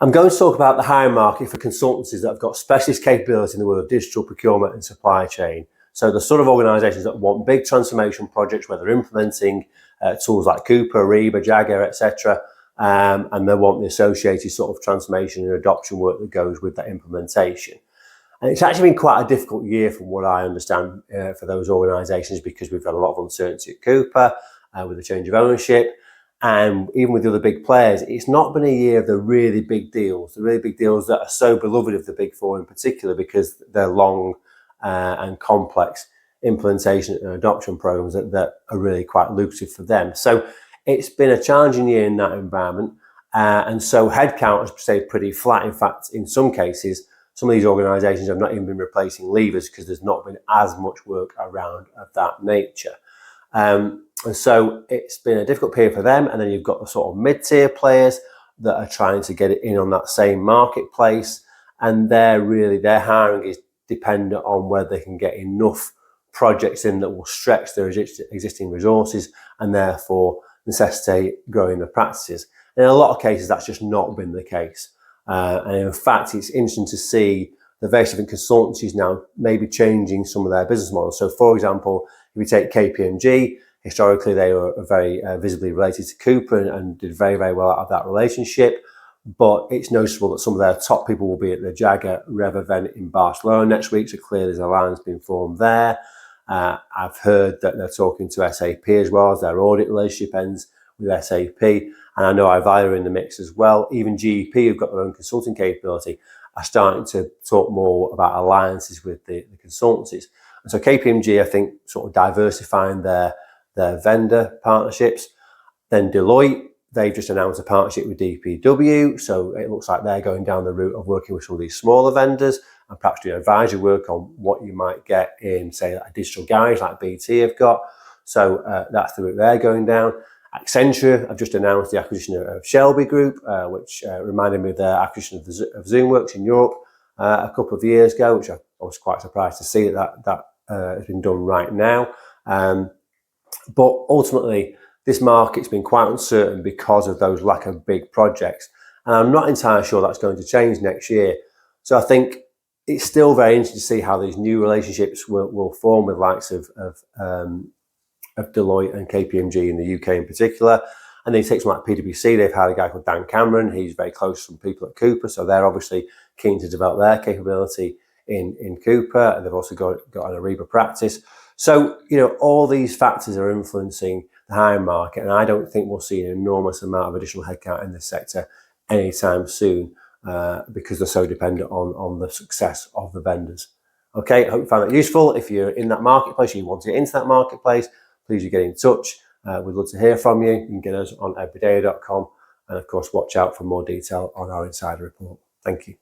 I'm going to talk about the hiring market for consultancies that have got specialist capability in the world of digital procurement and supply chain. So the sort of organisations that want big transformation projects where they're implementing tools like Cooper, Ariba, Jagger, etc. And they want the associated sort of transformation and adoption work that goes with that implementation. And it's actually been quite a difficult year from what I understand for those organisations, because we've got a lot of uncertainty at Cooper with the change of ownership. And even with the other big players, it's not been a year of the really big deals that are so beloved of the big four in particular, because they're long and complex implementation and adoption programs that are really quite lucrative for them. So it's been a challenging year in that environment. And so headcount has stayed pretty flat. In fact, in some cases, some of these organisations have not even been replacing leavers because there's not been as much work around of that nature. And so it's been a difficult period for them. And then you've got the sort of mid-tier players that are trying to get it in on that same marketplace. And their hiring is dependent on whether they can get enough projects in that will stretch their existing resources and therefore necessitate growing their practices. And in a lot of cases, that's just not been the case. And in fact, it's interesting to see the various different consultancies now maybe changing some of their business models. So for example, if we take KPMG, historically they were very visibly related to Cooper and did very, very well out of that relationship. But it's noticeable that some of their top people will be at the Jagger Rev event in Barcelona next week. So clearly there's an alliance being formed there. I've heard that they're talking to SAP as well as their audit relationship ends with SAP. And I know Ivaya are in the mix as well. Even GEP, who've got their own consulting capability, are starting to talk more about alliances with the consultancies. And so KPMG, I think, sort of diversifying their vendor partnerships. Then Deloitte, they've just announced a partnership with DPW. So it looks like they're going down the route of working with some of these smaller vendors and perhaps doing advisory work on what you might get in, say, a digital garage like BT have got. So that's the route they're going down. Accenture have just announced the acquisition of Shelby Group, which reminded me of their acquisition of ZoomWorks in Europe a couple of years ago, which I was quite surprised to see that has been done right now. But ultimately, this market's been quite uncertain because of those lack of big projects. And I'm not entirely sure that's going to change next year. So I think it's still very interesting to see how these new relationships will form with likes of Deloitte and KPMG in the UK in particular. And then you take someone like PwC, they've had a guy called Dan Cameron. He's very close to some people at Cooper. So they're obviously keen to develop their capability in Cooper. And they've also got an Ariba practice. So, all these factors are influencing the hiring market. And I don't think we'll see an enormous amount of additional headcount in this sector anytime soon because they're so dependent on the success of the vendors. Okay, I hope you found that useful. If you're in that marketplace, you want to get into that marketplace, please do get in touch. We'd love to hear from you. You can get us on everyday.com. And of course, watch out for more detail on our insider report. Thank you.